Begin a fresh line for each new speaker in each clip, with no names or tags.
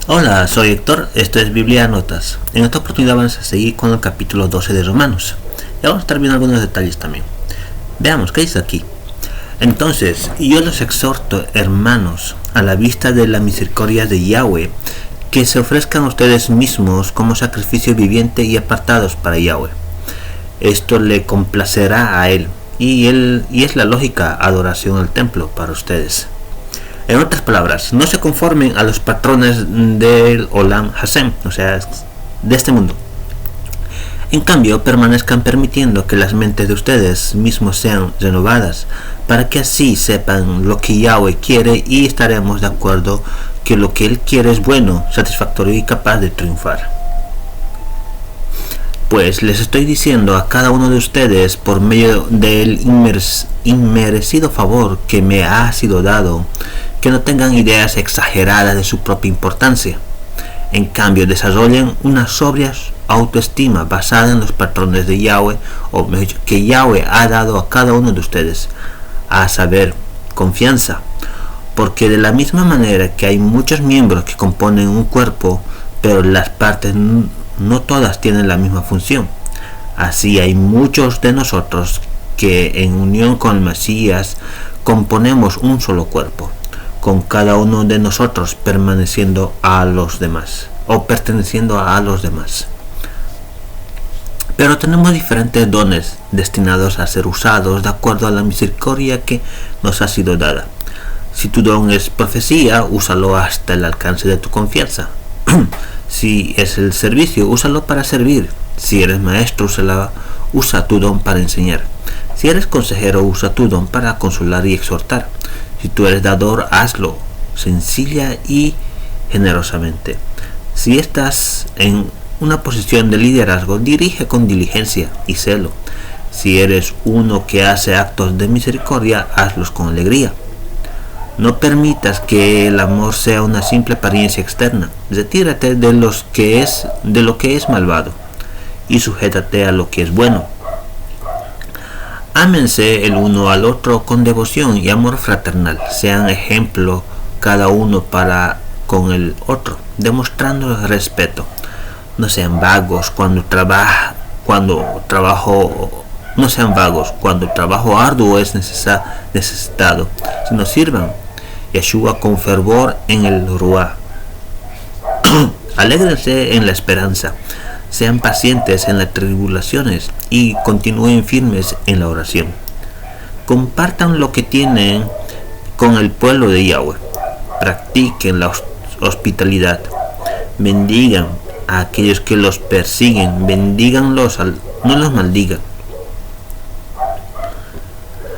Hola, soy Héctor, esto es Biblia Notas. En esta oportunidad vamos a seguir con el capítulo 12 de Romanos. Y vamos a estar viendo algunos detalles también. Veamos, ¿qué dice aquí? Entonces, yo los exhorto, hermanos, a la vista de la misericordia de Yahweh, que se ofrezcan ustedes mismos como sacrificio viviente y apartados para Yahweh. Esto le complacerá a él, y es la lógica adoración al templo para ustedes. En otras palabras, no se conformen a los patrones del Olam Hasem, o sea, de este mundo. En cambio, permanezcan permitiendo que las mentes de ustedes mismos sean renovadas, para que así sepan lo que Yahweh quiere y estaremos de acuerdo que lo que Él quiere es bueno, satisfactorio y capaz de triunfar. Pues les estoy diciendo a cada uno de ustedes, por medio del inmerecido favor que me ha sido dado, que no tengan ideas exageradas de su propia importancia. En cambio, desarrollen una sobria autoestima basada en los patrones de Yahweh, o mejor dicho, que Yahweh ha dado a cada uno de ustedes, a saber, confianza. Porque de la misma manera que hay muchos miembros que componen un cuerpo, pero las partes no todas tienen la misma función, así hay muchos de nosotros que en unión con el Mesías componemos un solo cuerpo, con cada uno de nosotros perteneciendo a los demás. Pero tenemos diferentes dones destinados a ser usados de acuerdo a la misericordia que nos ha sido dada. Si tu don es profecía, úsalo hasta el alcance de tu confianza. Si es el servicio, úsalo para servir. Si eres maestro, usa tu don para enseñar. Si eres consejero, usa tu don para consolar y exhortar. Si tú eres dador, hazlo sencilla y generosamente. Si estás en una posición de liderazgo, dirige con diligencia y celo. Si eres uno que hace actos de misericordia, hazlos con alegría. No permitas que el amor sea una simple apariencia externa. Retírate de lo que es malvado y sujétate a lo que es bueno. Ámense el uno al otro con devoción y amor fraternal. Sean ejemplo cada uno para con el otro, demostrando respeto. No sean vagos cuando el trabajo arduo es necesitado, sino sirvan Yeshua con fervor en el Ruah. Alégrense en la esperanza, sean pacientes en las tribulaciones y continúen firmes en la oración. Compartan lo que tienen con el pueblo de Yahweh, practiquen la hospitalidad, bendigan a aquellos que los persiguen, bendíganlos, no los maldigan.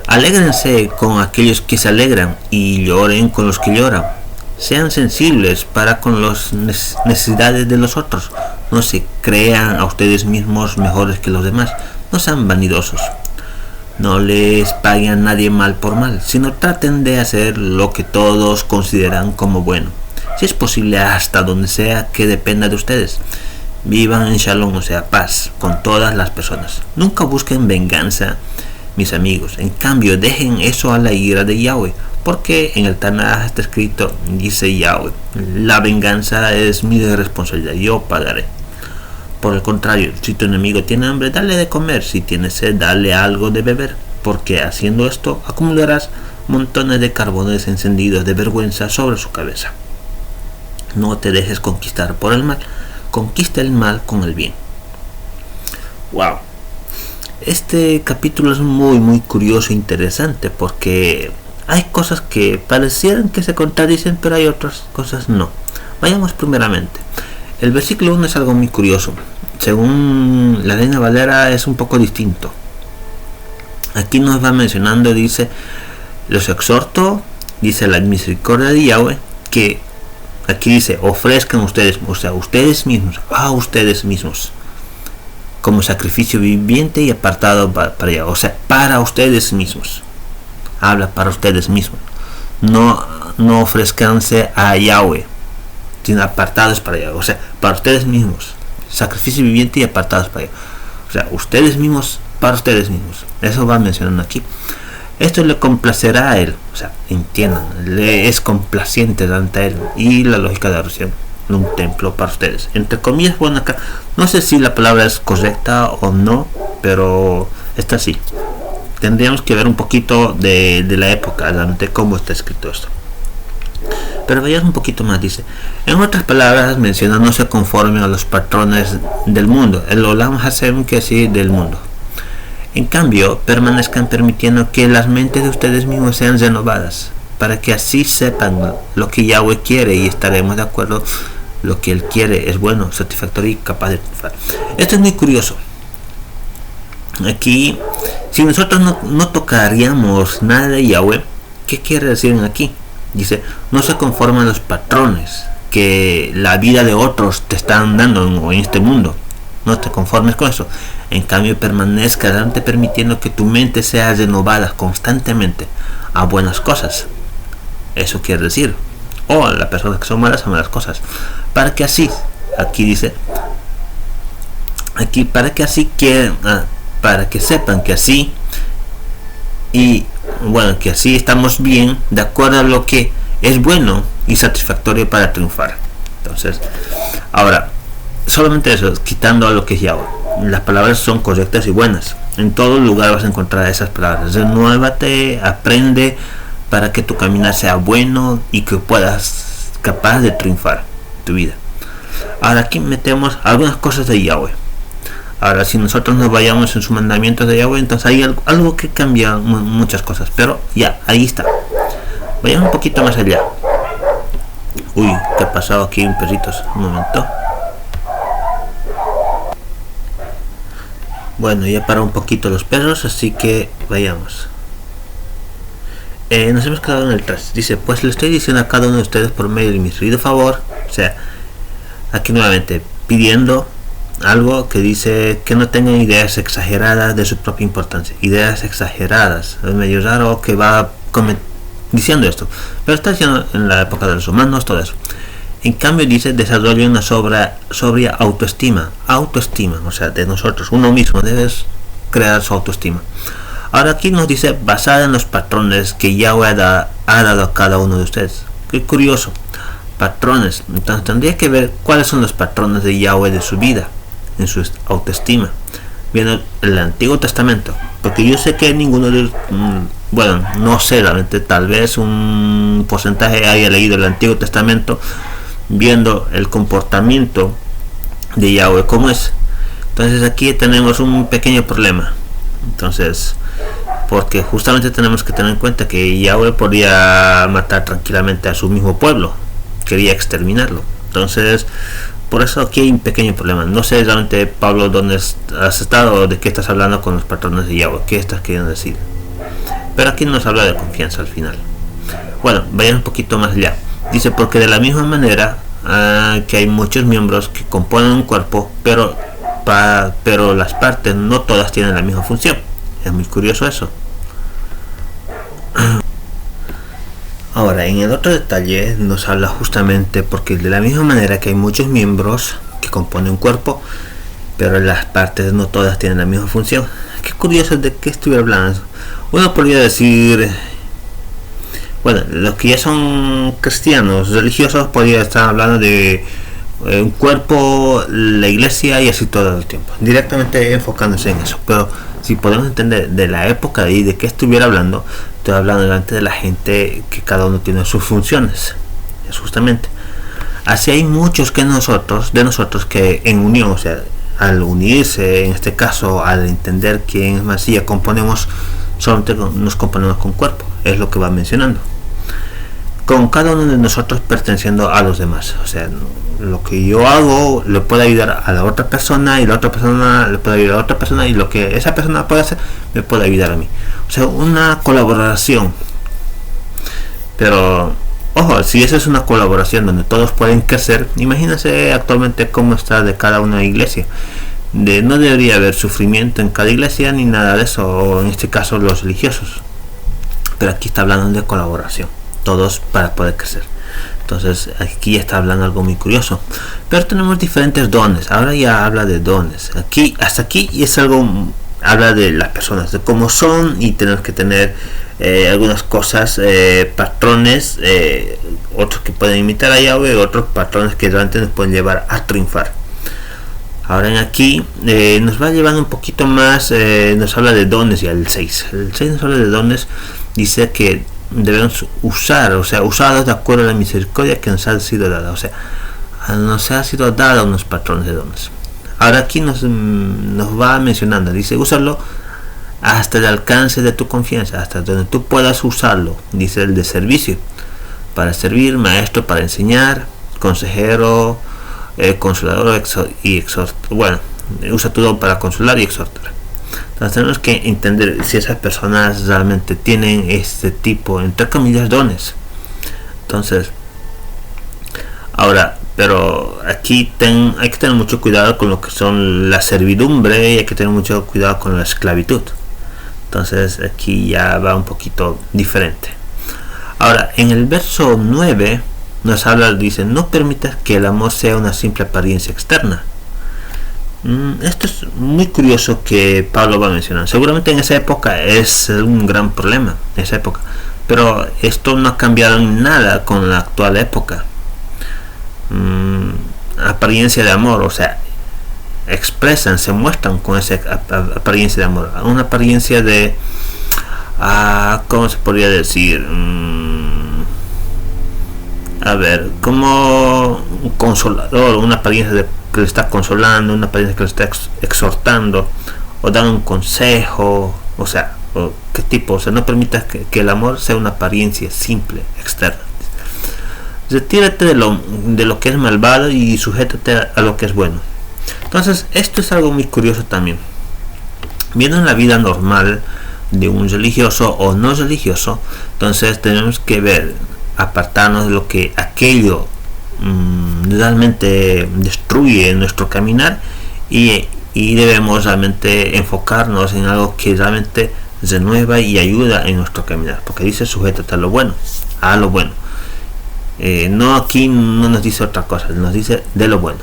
Alégrense con aquellos que se alegran y lloren con los que lloran. Sean sensibles para con las necesidades de los otros. No se crean a ustedes mismos mejores que los demás. No sean vanidosos. No les paguen a nadie mal por mal, sino traten de hacer lo que todos consideran como bueno. Si es posible, hasta donde sea que dependa de ustedes. Vivan en shalom, o sea, paz, con todas las personas. Nunca busquen venganza, mis amigos. En cambio, dejen eso a la ira de Yahweh, porque en el Tanaj está escrito, dice Yahweh, la venganza es mi responsabilidad, yo pagaré. Por el contrario, si tu enemigo tiene hambre, dale de comer. Si tiene sed, dale algo de beber, porque haciendo esto acumularás montones de carbones encendidos de vergüenza sobre su cabeza. No te dejes conquistar por el mal, conquista el mal con el bien. Wow. Este capítulo es muy curioso e interesante, porque hay cosas que parecieran que se contradicen, pero hay otras cosas no. Vayamos primeramente. El versículo 1 es algo muy curioso. Según la Reina Valera es un poco distinto. Aquí nos va mencionando, dice, los exhorto, dice la misericordia de Yahweh, que aquí dice, ofrezcan ustedes, o sea, ustedes mismos, a ustedes mismos, como sacrificio viviente y apartado para Yahweh, o sea, para ustedes mismos. Habla para ustedes mismos. No ofrezcanse a Yahweh, sino apartados para Yahweh, o sea, para ustedes mismos. Sacrificio viviente y apartados para Yahweh. O sea, ustedes mismos, para ustedes mismos. Eso va mencionando aquí. Esto le complacerá a él, o sea, entiendan, le es complaciente ante él, y la lógica de la oración. un templo para ustedes, entre comillas. Bueno, acá no sé si la palabra es correcta o no, pero está así. Tendríamos que ver un poquito de la época, de cómo está escrito esto. Pero veamos un poquito más. Dice, en otras palabras menciona, no se conformen a los patrones del mundo, el olam hasem, que sí, del mundo. En cambio, permanezcan permitiendo que las mentes de ustedes mismos sean renovadas, para que así sepan lo que Yahweh quiere y estaremos de acuerdo. Lo que Él quiere es bueno, satisfactorio y capaz de triunfar. Esto es muy curioso. Aquí, si nosotros no tocaríamos nada de Yahweh, ¿qué quiere decir aquí? Dice, no se conforman a los patrones que la vida de otros te están dando en este mundo. No te conformes con eso. En cambio, permanezca adelante permitiendo que tu mente sea renovada constantemente a buenas cosas. Eso quiere decir, o a las personas que son malas a malas cosas. Para que así, aquí dice, aquí para que sepan que así, y bueno, que así estamos bien de acuerdo a lo que es bueno y satisfactorio para triunfar. Entonces, ahora, solamente eso, quitando a lo que es Yahweh. Las palabras son correctas y buenas. En todo lugar vas a encontrar esas palabras. Renuévate, aprende para que tu caminar sea bueno y que puedas capaz de triunfar en tu vida. Ahora aquí metemos algunas cosas de Yahweh. Ahora, si nosotros nos vayamos en sus mandamientos de Yahweh, entonces hay algo que cambia muchas cosas. Pero ya, ahí está. Vayamos un poquito más allá. Uy, ¿qué ha pasado aquí en perritos? Un momento. Bueno, ya paró un poquito los perros, así que vayamos. Nos hemos quedado en el 3. Dice, pues le estoy diciendo a cada uno de ustedes por medio de mi servido favor. O sea, aquí nuevamente pidiendo algo que dice que no tengan ideas exageradas de su propia importancia. Ideas exageradas. Es medio raro que va diciendo esto, pero está diciendo en la época de los humanos todo eso. En cambio dice, desarrolla una sobria autoestima, o sea, de nosotros, uno mismo debe crear su autoestima. Ahora aquí nos dice, basada en los patrones que Yahweh ha dado a cada uno de ustedes. Qué curioso, patrones. Entonces tendría que ver cuáles son los patrones de Yahweh de su vida, en su autoestima, viendo el Antiguo Testamento, porque yo sé que ninguno de bueno, no sé, realmente tal vez un porcentaje haya leído el Antiguo Testamento, viendo el comportamiento de Yahweh como es. Entonces aquí tenemos un pequeño problema. Entonces, porque justamente tenemos que tener en cuenta que Yahweh podía matar tranquilamente a su mismo pueblo, quería exterminarlo. Entonces, por eso aquí hay un pequeño problema. No sé realmente, Pablo, dónde has estado o de qué estás hablando con los patrones de Yahweh, qué estás queriendo decir. Pero aquí nos habla de confianza al final. Bueno, vayan un poquito más allá. Dice, porque de la misma manera que hay muchos miembros que componen un cuerpo, pero las partes no todas tienen la misma función. Es muy curioso eso. Ahora, en el otro detalle nos habla justamente porque de la misma manera que hay muchos miembros que componen un cuerpo, pero las partes no todas tienen la misma función. Qué curioso de qué estoy hablando. Uno podría decir, bueno, los que ya son cristianos, religiosos, podría estar hablando de un cuerpo, la iglesia y así todo el tiempo, directamente enfocándose en eso. Pero si podemos entender de la época y de qué estuviera hablando, estoy hablando delante de la gente que cada uno tiene sus funciones. Es justamente así. Hay muchos de nosotros que en unión, o sea, al unirse, en este caso, al entender que en Masía componemos, solamente nos componemos con cuerpo, es lo que va mencionando, con cada uno de nosotros perteneciendo a los demás. O sea, lo que yo hago le puede ayudar a la otra persona y la otra persona le puede ayudar a otra persona, y lo que esa persona puede hacer me puede ayudar a mí. O sea, una colaboración. Pero ojo, si esa es una colaboración donde todos pueden crecer, imagínense actualmente cómo está de cada una iglesia. No debería haber sufrimiento en cada iglesia ni nada de eso, o en este caso los religiosos. Pero aquí está hablando de colaboración, todos para poder crecer. Entonces aquí está hablando algo muy curioso. Pero tenemos diferentes dones. Ahora ya habla de dones. Aquí hasta aquí y es algo, habla de las personas, de cómo son, y tenemos que tener algunas cosas, patrones, otros que pueden imitar a Yahweh, otros patrones que realmente nos pueden llevar a triunfar. Ahora en aquí nos va llevando un poquito más, nos habla de dones. Ya el 6 nos habla de dones, dice que debemos usar, o sea, usados de acuerdo a la misericordia que nos ha sido dada, o sea, nos ha sido dada unos patrones de dones. Ahora aquí nos va mencionando, dice, úsalo hasta el alcance de tu confianza, hasta donde tú puedas usarlo. Dice el de servicio, para servir, maestro para enseñar, consejero, consolador y exhortar. Bueno, usa todo para consolar y exhortar. Entonces tenemos que entender si esas personas realmente tienen este tipo, entre comillas, dones. Entonces, ahora, pero aquí hay que tener mucho cuidado con lo que son la servidumbre, y hay que tener mucho cuidado con la esclavitud. Entonces aquí ya va un poquito diferente. Ahora, en el verso 9 nos habla, dice, no permitas que el amor sea una simple apariencia externa. Esto es muy curioso que Pablo va a mencionar. Seguramente en esa época es un gran problema, en esa época, pero esto no ha cambiado en nada con la actual época. Apariencia de amor, o sea, expresan, se muestran con esa apariencia de amor, una apariencia de ¿cómo se podría decir? A ver, como un consolador, una apariencia de que le está consolando, una apariencia que le está exhortando, o dando un consejo, o sea, ¿qué tipo? O sea, no permitas que el amor sea una apariencia simple, externa. Retírate de lo que es malvado y sujétate a lo que es bueno. Entonces, esto es algo muy curioso también. Viendo en la vida normal de un religioso o no religioso, entonces tenemos que ver, apartarnos de lo que aquello realmente destruye nuestro caminar, y debemos realmente enfocarnos en algo que realmente renueva y ayuda en nuestro caminar, porque dice sujétate a lo bueno, no, aquí no nos dice otra cosa, nos dice de lo bueno.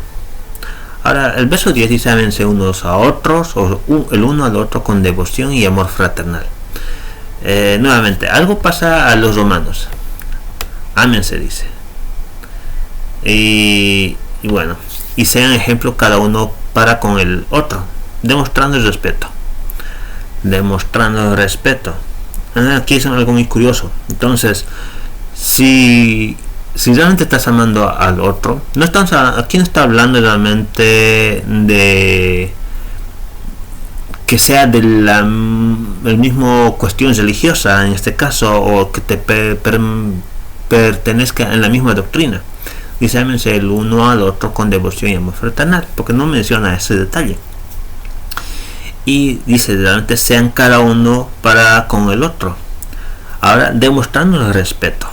Ahora el verso 10 dice, ámense unos a otros, o el uno al otro con devoción y amor fraternal. Nuevamente, algo pasa a los romanos. Ámense, dice. Y bueno, y sean ejemplo cada uno para con el otro, demostrando el respeto. Aquí es algo muy curioso. Entonces, si realmente estás amando al otro, aquí no está hablando realmente de que sea de la misma cuestión religiosa en este caso, o que te pertenezca en la misma doctrina. Dice, ámense el uno al otro con devoción y amor fraternal, porque no menciona ese detalle. Y dice, realmente sean cada uno para con el otro. Ahora, demostrando el respeto.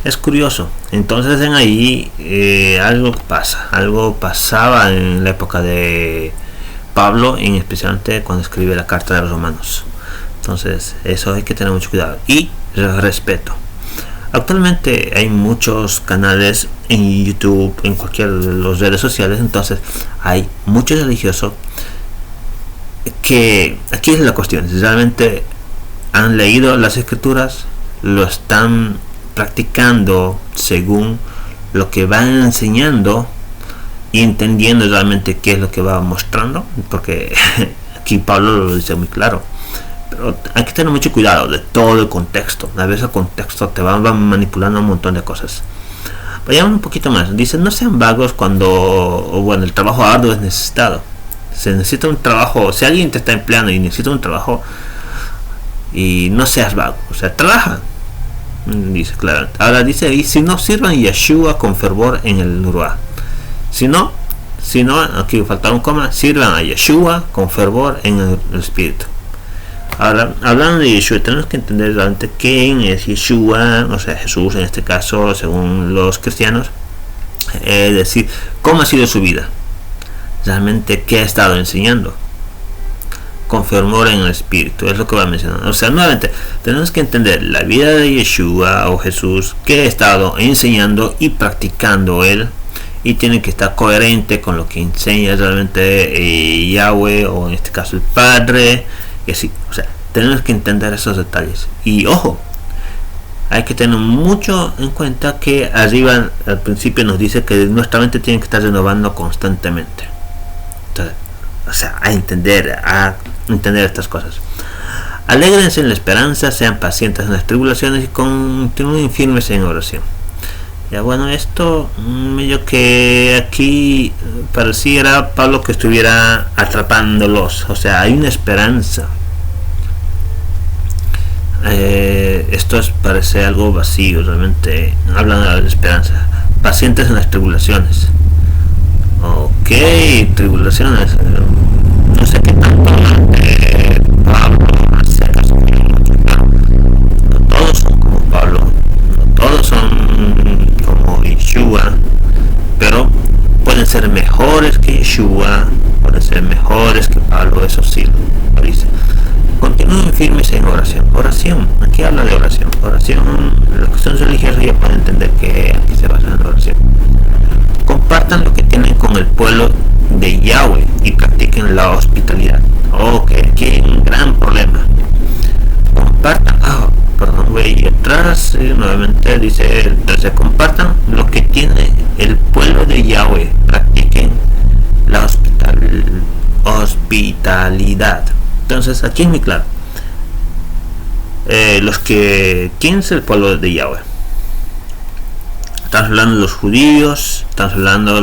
Es curioso. Entonces en ahí algo pasaba en la época de Pablo, en especialmente cuando escribe la carta de los romanos. Entonces eso hay que tener mucho cuidado. Y respeto. Actualmente hay muchos canales en YouTube, en cualquiera de las redes sociales. Entonces hay muchos religiosos que, aquí es la cuestión, realmente han leído las escrituras, lo están practicando según lo que van enseñando y entendiendo realmente qué es lo que va mostrando, porque aquí Pablo lo dice muy claro. Pero hay que tener mucho cuidado de todo el contexto. A veces el contexto te va manipulando un montón de cosas. Vayamos un poquito más. Dice, no sean vagos cuando el trabajo arduo es necesitado. Se necesita un trabajo. Si alguien te está empleando y necesita un trabajo, y no seas vago, o sea, trabaja. Dice claro. Ahora dice ahí, si no, sirvan a Yeshua con fervor en el Ruah. Si no, aquí falta un coma, sirvan a Yeshua con fervor en el Espíritu. Ahora, hablando de Yeshua, tenemos que entender realmente quién es Yeshua, o sea, Jesús en este caso, según los cristianos. Es decir, cómo ha sido su vida, realmente qué ha estado enseñando. Con fervor en el Espíritu, es lo que va a mencionar. O sea, nuevamente, tenemos que entender la vida de Yeshua o Jesús, que ha estado enseñando y practicando él, y tiene que estar coherente con lo que enseña realmente Yahweh, o en este caso el Padre, y así. O sea, tenemos que entender esos detalles. Y ojo, hay que tener mucho en cuenta que arriba al principio nos dice que nuestra mente tiene que estar renovando constantemente. Entonces, o sea, a entender estas cosas. Alégrense en la esperanza, sean pacientes en las tribulaciones y continúen firmes en oración. Ya bueno, esto medio que aquí pareciera Pablo que estuviera atrapándolos. O sea, hay una esperanza. Esto parece algo vacío, realmente hablan de la esperanza. Pacientes en las tribulaciones. Ok, tribulaciones. No sé qué tanto Pablo hace caso. No todos son como Pablo, no todos son como Yeshua, pero pueden ser mejores que Yeshua, pueden ser mejores que Pablo, eso sí lo dice. Continúen firmes en oración. Oración, aquí habla de oración. Oración, los que son religiosos ya pueden entender que aquí se basa en oración. Compartan lo que tienen con el pueblo de Yahweh y practiquen la hospitalidad. Ok, aquí hay un gran problema. Compartan, y atrás nuevamente dice el 13, compartan lo que tiene el pueblo de Yahweh, practiquen la hospitalidad. Entonces aquí es muy claro. ¿Quién es el pueblo de Yahweh? Estamos hablando de los judíos, estamos hablando de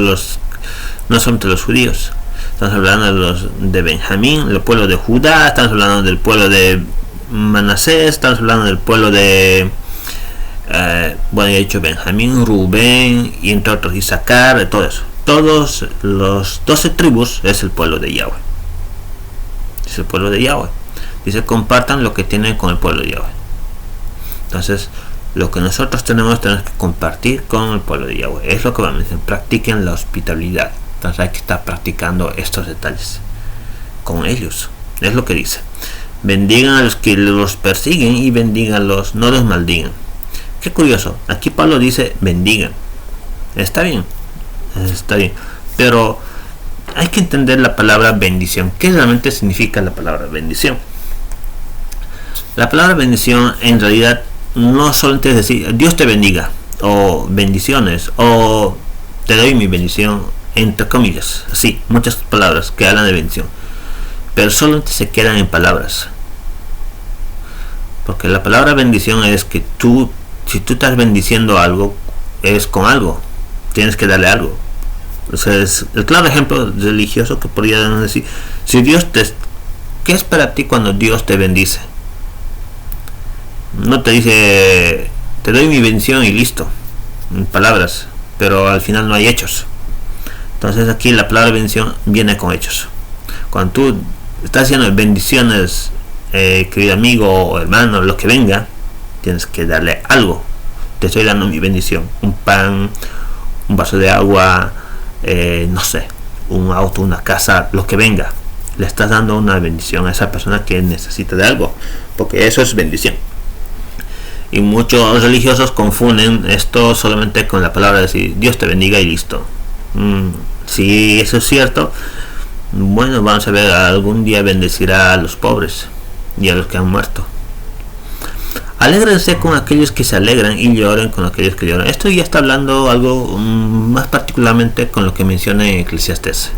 no solamente los judíos, estamos hablando de los de Benjamín, el pueblo de Judá, estamos hablando del pueblo de Manasés, estamos hablando del pueblo de bueno, ya he dicho Benjamín, Rubén y entre otros Isaacar, de todo eso. Todos los 12 tribus es el pueblo de Yahweh. Es el pueblo de Yahweh. Dice, compartan lo que tienen con el pueblo de Yahweh. Entonces, lo que nosotros tenemos que compartir con el pueblo de Yahweh. Es lo que vamos a decir. Practiquen la hospitalidad. Entonces hay que estar practicando estos detalles con ellos. Es lo que dice. Bendigan a los que los persiguen y bendíganlos, no los maldigan. Qué curioso. Aquí Pablo dice bendigan. Está bien. Está bien. Pero hay que entender la palabra bendición. ¿Qué realmente significa la palabra bendición? La palabra bendición en realidad no solamente es decir Dios te bendiga o bendiciones o te doy mi bendición, entre comillas, sí, muchas palabras que hablan de bendición, pero solamente se quedan en palabras, porque la palabra bendición es que si tú estás bendiciendo algo, es con algo, tienes que darle algo. O sea, es el claro ejemplo religioso que podría decir, si Dios ¿qué es para ti cuando Dios te bendice? No te dice te doy mi bendición y listo, en palabras, pero al final no hay hechos. Entonces aquí la palabra bendición viene con hechos. Cuando tú estás haciendo bendiciones, querido amigo o hermano, lo que venga, tienes que darle algo. Te estoy dando mi bendición, un pan, un vaso de agua, no sé, un auto, una casa, lo que venga. Le estás dando una bendición a esa persona que necesita de algo, porque eso es bendición. Y muchos religiosos confunden esto solamente con la palabra de decir Dios te bendiga y listo. Si eso es cierto, bueno, vamos a ver, algún día bendecirá a los pobres y a los que han muerto. Alégrense con aquellos que se alegran y lloren con aquellos que lloran. Esto ya está hablando algo más particularmente con lo que menciona en Eclesiastés.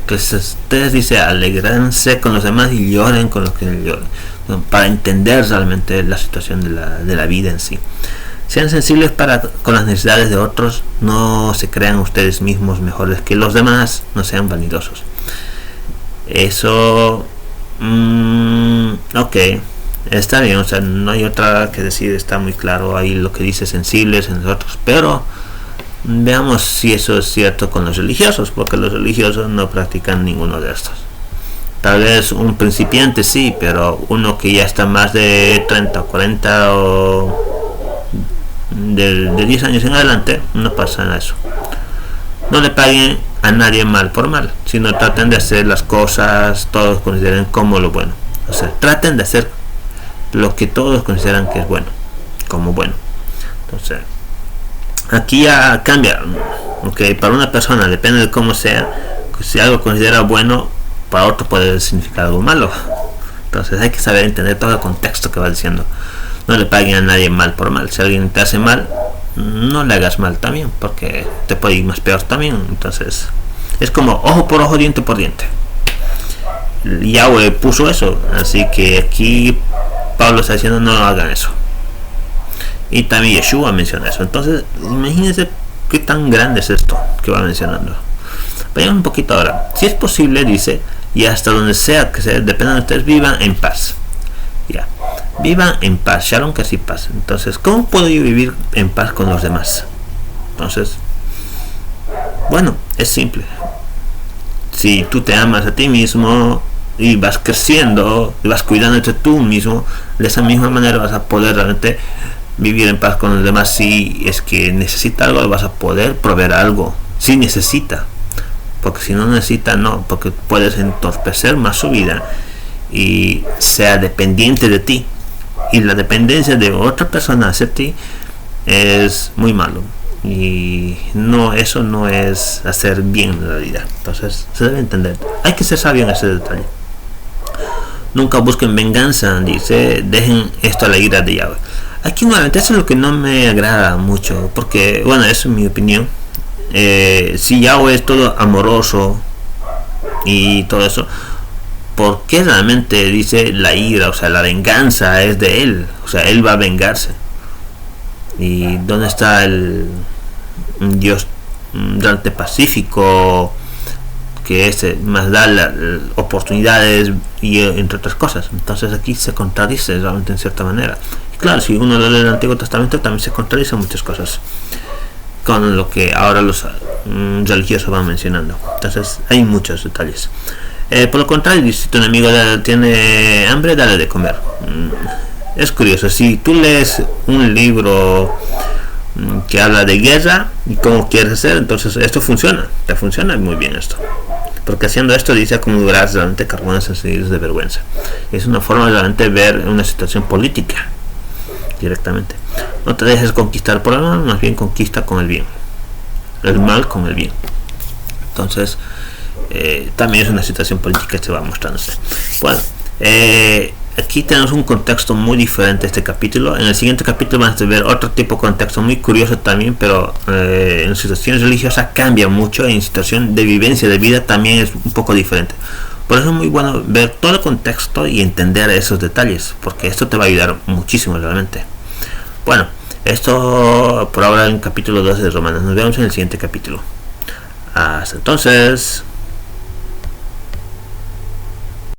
Eclesiastés dice alegranse con los demás y lloren con los que lloran, para entender realmente la situación de la vida en sí. Sean sensibles con las necesidades de otros, no se crean ustedes mismos mejores que los demás, no sean vanidosos. Eso ok, está bien, o sea, no hay otra que decir, está muy claro ahí lo que dice sensibles en nosotros, pero veamos si eso es cierto con los religiosos, porque los religiosos no practican ninguno de estos. Tal vez un principiante sí, pero uno que ya está más de 30 o 40 o de 10 años en adelante, no pasa nada eso. No le paguen a nadie mal por mal, sino traten de hacer las cosas, todos consideren como lo bueno. O sea, traten de hacer lo que todos consideran que es bueno, como bueno. Entonces, aquí ya cambia, okay, para una persona depende de cómo sea. Si algo considera bueno, para otro puede significar algo malo. Entonces hay que saber entender todo el contexto que va diciendo. No le paguen a nadie mal por mal. Si alguien te hace mal, no le hagas mal también, porque te puede ir más peor también. Entonces es como ojo por ojo, diente por diente. Yahweh puso eso, así que aquí Pablo está diciendo no hagan eso. Y también Yeshua menciona eso. Entonces imagínense qué tan grande es esto que va mencionando. Vayan un poquito ahora. Si es posible, dice, y hasta donde sea que sea, depende de ustedes, vivan en paz. Ya, vivan en paz, shalom, que así paz. Entonces, ¿cómo puedo yo vivir en paz con los demás? Entonces, bueno, es simple. Si tú te amas a ti mismo y vas creciendo y vas cuidándote tú mismo, de esa misma manera vas a poder realmente vivir en paz con los demás. Si es que necesita algo, vas a poder proveer algo. Si necesita, porque si no necesita, no, porque puedes entorpecer más su vida y sea dependiente de ti, y la dependencia de otra persona hacia ti es muy malo, y no, eso no es hacer bien en realidad. Entonces se debe entender, hay que ser sabio en ese detalle. Nunca busquen venganza, dice, dejen esto a la ira de Yahweh. Aquí nuevamente eso es lo que no me agrada mucho, porque bueno, eso es mi opinión. Si Yahweh es todo amoroso y todo eso, ¿por qué realmente dice la ira? O sea, la venganza es de él, o sea, él va a vengarse. ¿Y dónde está el Dios realmente pacífico, que más da oportunidades y entre otras cosas? Entonces aquí se contradice realmente en cierta manera. Y claro, si uno lee el Antiguo Testamento también se contradice muchas cosas con lo que ahora los religiosos van mencionando. Entonces hay muchos detalles. Por lo contrario, si tu enemigo tiene hambre, dale de comer. Es curioso, si tú lees un libro que habla de guerra y cómo quieres hacer, entonces esto funciona, te funciona muy bien esto, porque haciendo esto dice acumularás realmente carbones sensibles de vergüenza. Es una forma de realmente ver una situación política directamente. No te dejes conquistar por el mal, más bien conquista con el bien, el mal con el bien. Entonces también es una situación política que se va mostrándose. Bueno, aquí tenemos un contexto muy diferente a este capítulo. En el siguiente capítulo vamos a ver otro tipo de contexto muy curioso también, pero en situaciones religiosas cambia mucho, en situación de vivencia de vida también es un poco diferente. Por eso es muy bueno ver todo el contexto y entender esos detalles, porque esto te va a ayudar muchísimo realmente. Bueno, esto por ahora en el capítulo 12 de Romanos. Nos vemos en el siguiente capítulo. Hasta entonces.